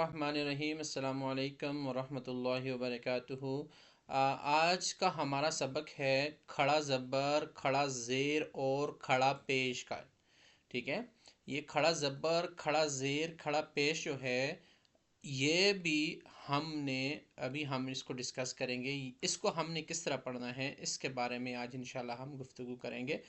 बिस्मिल्लाहिर्रहमानिर्रहीम अस्सलामु अलैकुम वरहमतुल्लाहि वबरकातुहू। आज का हमारा सबक है खड़ा ज़बर, खड़ा ज़ेर और खड़ा पेश का। ठीक है, ये खड़ा ज़बर, खड़ा ज़ेर, खड़ा पेश जो है ये भी हम इसको डिस्कस करेंगे। इसको हमने किस तरह पढ़ना है इसके बारे में आज इंशाल्लाह हम गुफ्तगू करेंगे।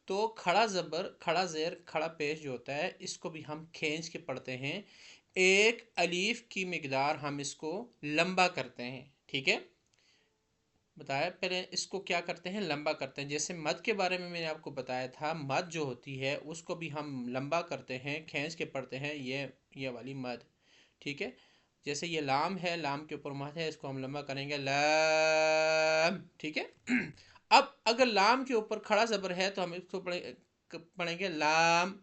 तो खड़ा ज़बर, खड़ा ज़ेर, खड़ा पेश जो होता है इसको भी हम खींच के पढ़ते हैं। एक अलीफ की मिकदार हम इसको लंबा करते हैं। ठीक है, बताया पहले इसको क्या करते हैं, लंबा करते हैं। जैसे मद के बारे में मैंने आपको बताया था, मद जो होती है उसको भी हम लंबा करते हैं, खींच के पढ़ते हैं। ये वाली मद, ठीक है। जैसे ये लाम है, लाम के ऊपर मद है, इसको हम लंबा करेंगे लाम, ठीक है। अब अगर लाम के ऊपर खड़ा ज़बर है तो हम इसको पढ़ेंगे लाम,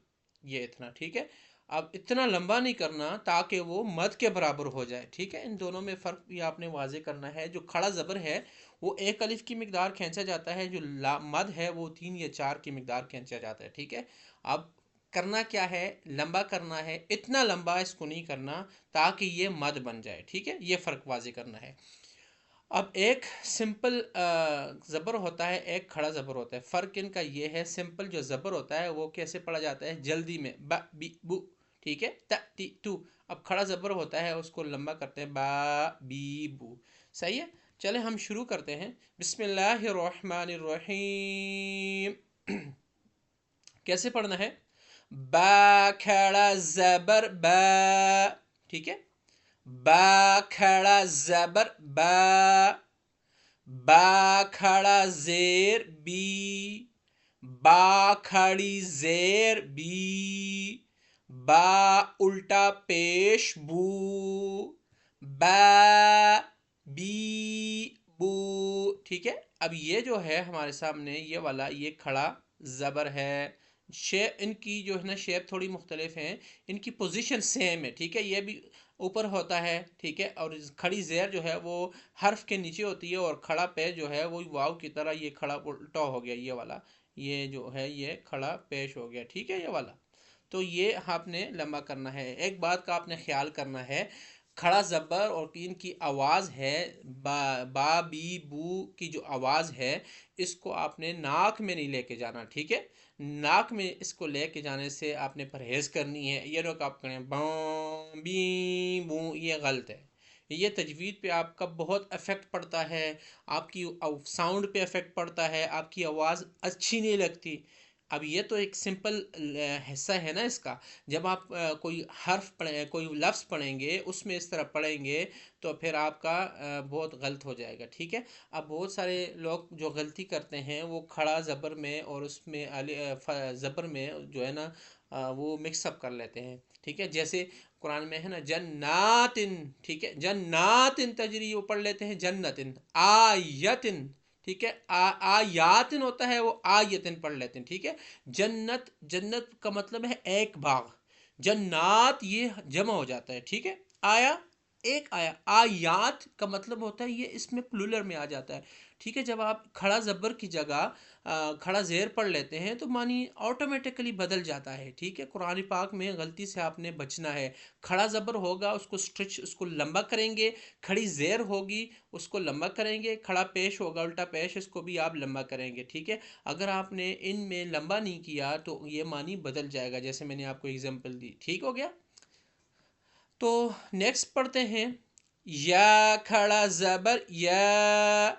ये इतना, ठीक है। अब इतना लंबा नहीं करना ताकि वो मद के बराबर हो जाए, ठीक है। इन दोनों में फ़र्क भी आपने वाजे करना है। जो खड़ा ज़बर है वो एक अलिफ की मिकदार खींचा जाता है, जो मद है वो 3 या 4 की मिकदार खींचा जाता है, ठीक है। अब करना क्या है, लंबा करना है। इतना लंबा इसको नहीं करना ताकि ये मद बन जाए, ठीक है। ये फ़र्क वाजे करना है। अब एक सिंपल ज़बर होता है, एक खड़ा ज़बर होता है। फ़र्क इनका ये है, सिंपल जो ज़बर होता है वो कैसे पढ़ा जाता है, जल्दी में, ब बी बू, ठीक है, त ती तू। अब खड़ा ज़बर होता है उसको लंबा करते हैं, बा बी बू। सही है, चले हम शुरू करते हैं। बिस्मिल्लाहिर्रहमानिर्रहीम। कैसे पढ़ना है, बा खड़ा ज़बर बा, ठीक है। बा खड़ा ज़बर बा, बा खड़ा ज़ेर बी, बा खड़ी ज़ेर बी, बा उल्टा पेश बू, बा बी बू, ठीक है। अब ये जो है हमारे सामने ये वाला, ये खड़ा ज़बर है। शेप इनकी जो है ना, शेप थोड़ी मुख्तलिफ हैं, इनकी पोजीशन सेम है, ठीक है। ये भी ऊपर होता है, ठीक है, और खड़ी ज़ेर जो है वो हर्फ के नीचे होती है, और खड़ा पेश जो है वो वाव की तरह, ये खड़ा उल्टा हो गया, ये वाला, ये जो है ये खड़ा पेश हो गया, ठीक है, ये वाला। तो ये आपने लंबा करना है। एक बात का आपने ख्याल करना है, खड़ा ज़बर और इनकी आवाज़ है, बा बी बू की जो आवाज़ है इसको आपने नाक में नहीं लेके जाना, ठीक है। नाक में इसको लेके जाने से आपने परहेज़ करनी है। ये लोग आप करें बी बी बू, ये गलत है। ये तजवीद पे आपका बहुत इफ़ेक्ट पड़ता है, आपकी साउंड पे इफ़ेक्ट पड़ता है, आपकी आवाज़ अच्छी नहीं लगती। अब ये तो एक सिंपल हिस्सा है ना इसका। जब आप कोई हर्फ पढ़े, कोई लफ्ज़ पढ़ेंगे उसमें इस तरह पढ़ेंगे तो फिर आपका बहुत गलत हो जाएगा, ठीक है। अब बहुत सारे लोग जो गलती करते हैं वो खड़ा ज़बर में और उसमें ज़बर में जो है ना वो मिक्सअप कर लेते हैं, ठीक है। जैसे कुरान में है ना जन्नातिन, ठीक है, जन्नातिन तजरी, वो पढ़ लेते हैं जन्नतिन, आयतिन, ठीक है। आयातिन होता है वो आयतिन पढ़ लेते हैं, ठीक है। जन्नत, जन्नत का मतलब है एक बाग, जन्नात ये जमा हो जाता है, ठीक है। आया, एक आया, आयात का मतलब होता है ये इसमें प्लूरल में आ जाता है, ठीक है। जब आप खड़ा ज़बर की जगह खड़ा ज़ेर पढ़ लेते हैं तो मानी ऑटोमेटिकली बदल जाता है, ठीक है। कुरान पाक में गलती से आपने बचना है। खड़ा ज़बर होगा उसको स्ट्रिच, उसको लंबा करेंगे, खड़ी ज़ेर होगी उसको लंबा करेंगे, खड़ा पेश होगा उल्टा पेश, इसको भी आप लंबा करेंगे, ठीक है। अगर आपने इनमें लंबा नहीं किया तो ये मानी बदल जाएगा, जैसे मैंने आपको एग्जांपल दी, ठीक हो गया। तो नेक्स्ट पढ़ते हैं, या खड़ा ज़बर या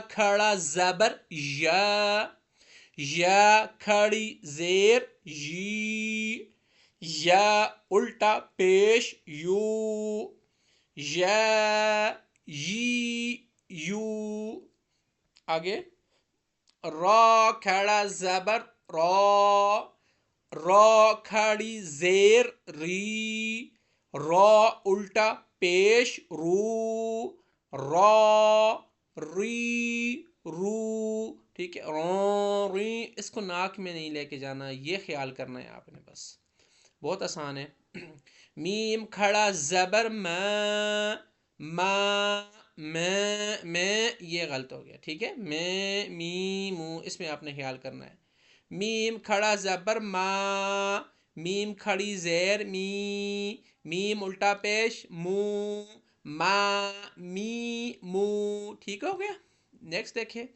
खड़ा ज़बर या खड़ी ज़ेर या उल्टा पेश यू, या यू। आगे रॉ खड़ा ज़बर रॉ खड़ी ज़ेर री, रॉ उल्टा पेश रू, रॉ री रू, ठीक है। रॉ री, इसको नाक में नहीं लेके जाना, ये ख्याल करना है आपने, बस बहुत आसान है। मीम खड़ा ज़बर मैं ये गलत हो गया, ठीक है। मैं मी मू, इसमें आपने ख्याल करना है। मीम खड़ा ज़बर मीम खड़ी जेर मी, मीम उल्टा पेश मू, मा मी मू। ठीक हो गया। नेक्स्ट देखिए,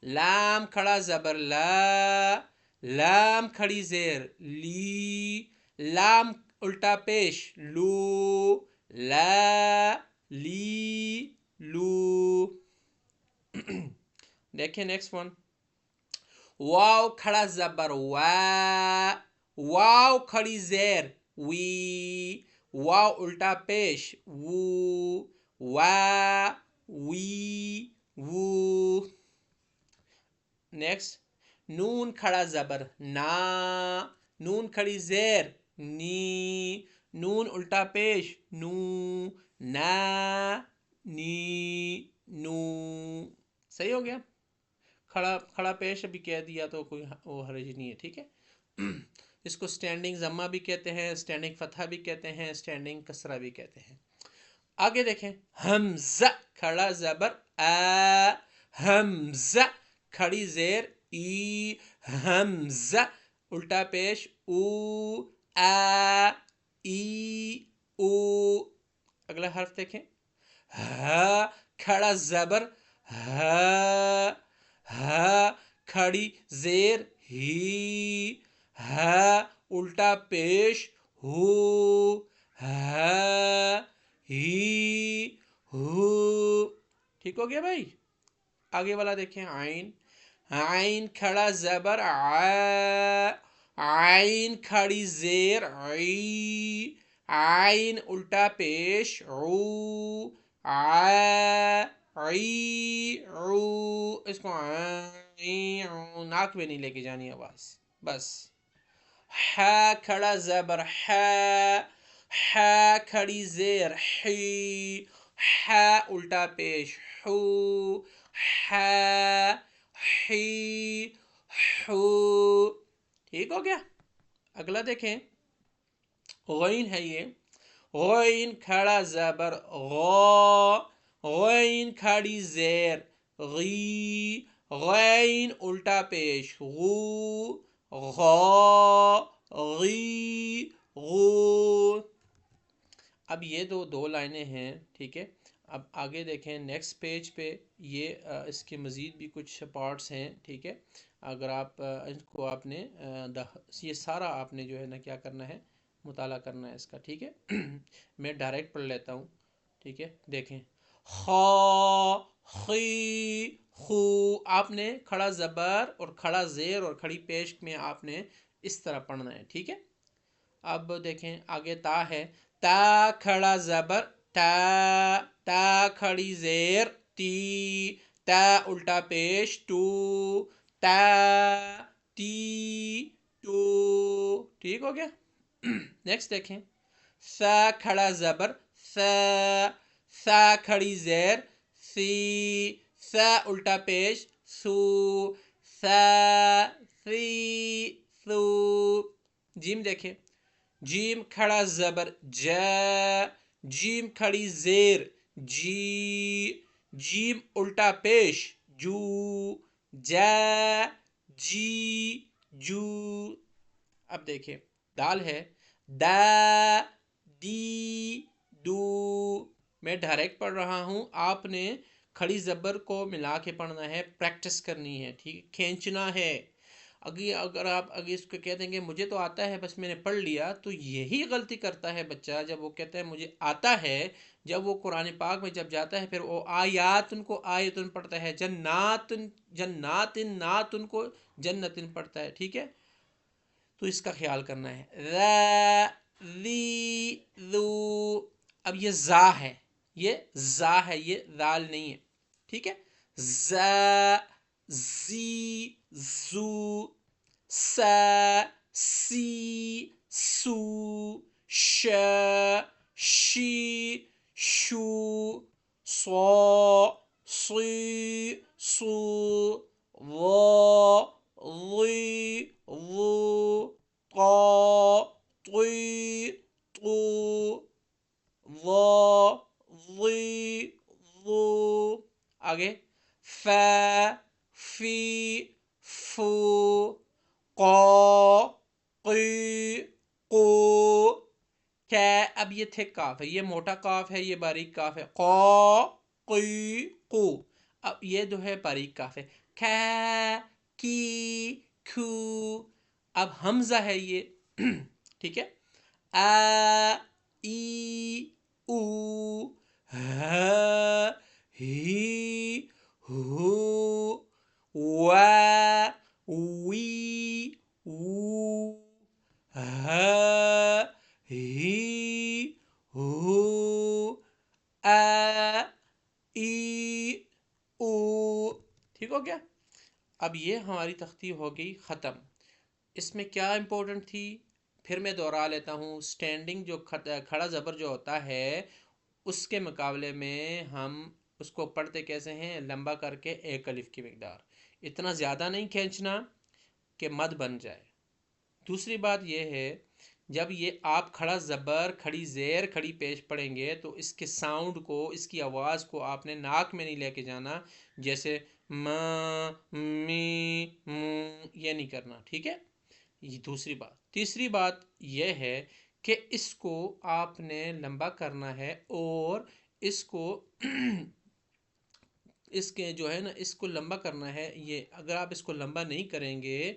लाम खड़ा जबर ला, लाम खड़ी जेर ली, लाम उल्टा पेश लू, ला ली लू। देखिए नेक्स्ट वन, वाव खड़ा जबर वा, वाव खड़ी जेर वी, वाव उल्टा पेश वू, वा वी वू। नेक्स्ट, नून खड़ा जबर ना, नून खड़ी जेर नी, नून उल्टा पेश नू, ना नी नू। सही हो गया। खड़ा खड़ा पेश भी कह दिया तो कोई वो हर्ज नहीं है। ठीक है। इसको स्टैंडिंग जम्मा भी कहते हैं, स्टैंडिंग फतहा भी कहते हैं, स्टैंडिंग कसरा भी कहते हैं। आगे देखें, हमजा खड़ा जबर आ, हमजा खड़ी जेर ई, हमजा उल्टा पेश ऊ, आ ई ऊ। अगला हर्फ देखें, हा खड़ा जबर हा, हा खड़ी जेर ही, हा उल्टा पेश हू, हा ही हू। ठीक हो गया भाई। आगे वाला देखें, आइन, आइन खड़ा जबर आ, आइन खड़ी जेर आई, आइन उल्टा पेश ऊ, आ आई ऊ। इसको नाक में नहीं लेके जानी आवाज, बस। हा खड़ा जबर हा, हा खड़ी जेर ही, हा उल्टा पेश हू, हा ही हू। ठीक हो गया। अगला देखें, गैन है ये, गैन खड़ा जबर गौ, गैन खड़ी जेर गी, गैन उल्टा पेश गू, गौ गी गू। अब ये दो लाइनें हैं। ठीक है। अब आगे देखें नेक्स्ट पेज पे, ये इसके मज़ीद भी कुछ पार्ट्स हैं। ठीक है। अगर आप इनको आपने ये सारा आपने जो है ना क्या करना है, मुताला करना है इसका। ठीक है। मैं डायरेक्ट पढ़ लेता हूँ। ठीक है। देखें, खा खी खू, आपने खड़ा ज़बर और खड़ा ज़ेर और खड़ी पेश में आपने इस तरह पढ़ना है। ठीक है। अब देखें आगे ता है, ता खड़ा जबर ता, ता खड़ी जेर ती, ता उल्टा पेश टू, ता ती टू। ठीक हो गया। नेक्स्ट देखें, सा खड़ा जबर सा, सा खड़ी जेर सी, सा उल्टा पेश सू, सा सी सू। जीम देखें, जीम खड़ा जबर जा, जीम खड़ी जेर जी, जीम उल्टा पेश जू, जा जी जू। अब देखिए, दाल है दा दी दू। मैं डायरेक्ट पढ़ रहा हूँ, आपने खड़ी जबर को मिला के पढ़ना है, प्रैक्टिस करनी है। ठीक, खींचना है। अगर आप इसको कह देंगे मुझे तो आता है बस मैंने पढ़ लिया, तो यही गलती करता है बच्चा जब वो कहता है मुझे आता है। जब वो कुरान पाक में जब जाता है फिर वो आयातुन को आयतुन पढ़ता है, जन्नातुन जन्नातिन नातुन को जन्नतिन पढ़ता है। ठीक है। तो इसका ख्याल करना है। रा ली लू, अब ये जा है, ये जा है, ये दाल नहीं है। ठीक है। जा जी जू, सा सी सू, श शी शू, सो सी सू, वो ली वो, ता ती तू, वो ली वो। आगे, फा फी फू, क़ा क़ी कै, अब ये थे काफ है, ये मोटा काफ है, ये बारीक काफ है, कौ की कू। अब ये जो है बारीक काफ है, कै की खू। अब हमजा है ये ठीक है, आ ई उ ह ही हू वा वी वू ह ही हू आ ई उ। ठीक हो गया। अब ये हमारी तख्ती हो गई ख़त्म। इसमें क्या इम्पोर्टेंट थी, फिर मैं दोहरा लेता हूँ। स्टैंडिंग जो खड़ा ज़बर जो होता है उसके मुकाबले में हम उसको पढ़ते कैसे हैं, लंबा करके एक अलिफ की मिकदार, इतना ज़्यादा नहीं खींचना कि मद बन जाए। दूसरी बात यह है, जब ये आप खड़ा ज़बर खड़ी ज़ेर खड़ी पेश पढ़ेंगे तो इसके साउंड को, इसकी आवाज़ को आपने नाक में नहीं लेके जाना, जैसे म मी मू, ये नहीं करना। ठीक है, ये दूसरी बात। तीसरी बात यह है कि इसको आपने लंबा करना है और इसको इसके जो है ना, इसको लंबा करना है। ये अगर आप इसको लंबा नहीं करेंगे,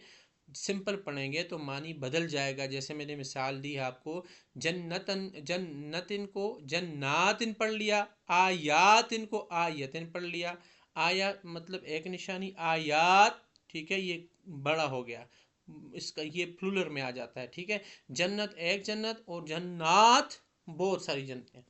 सिंपल पढ़ेंगे तो मानी बदल जाएगा। जैसे मैंने मिसाल दी है आपको, जन्नतन जन्नतिन को जन्नातिन पढ़ लिया, आयातिन को आयतिन पढ़ लिया। आया मतलब एक निशानी, आयात ठीक है ये बड़ा हो गया, इसका ये प्लूरल में आ जाता है। ठीक है, जन्नत एक जन्नत और जन्नात बहुत सारी जन्नतें।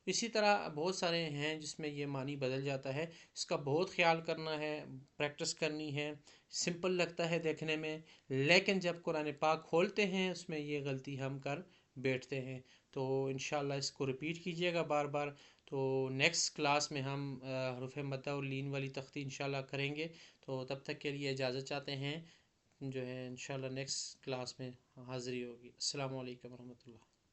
इसी तरह बहुत सारे हैं जिसमें ये मानी बदल जाता है। इसका बहुत ख्याल करना है, प्रैक्टिस करनी है। सिंपल लगता है देखने में, लेकिन जब कुरान पाक खोलते हैं उसमें ये गलती हम कर बैठते हैं। तो इंशाल्लाह इसको रिपीट कीजिएगा बार बार। तो नेक्स्ट क्लास में हम हरूफ मद्दा और लीन वाली तख्ती इंशाल्लाह करेंगे। तो तब तक के लिए इजाज़त चाहते हैं, जो है इंशाल्लाह नेक्स्ट क्लास में हाज़िरी होगी। अस्सलामु अलैकुम रहमतुल्लाह।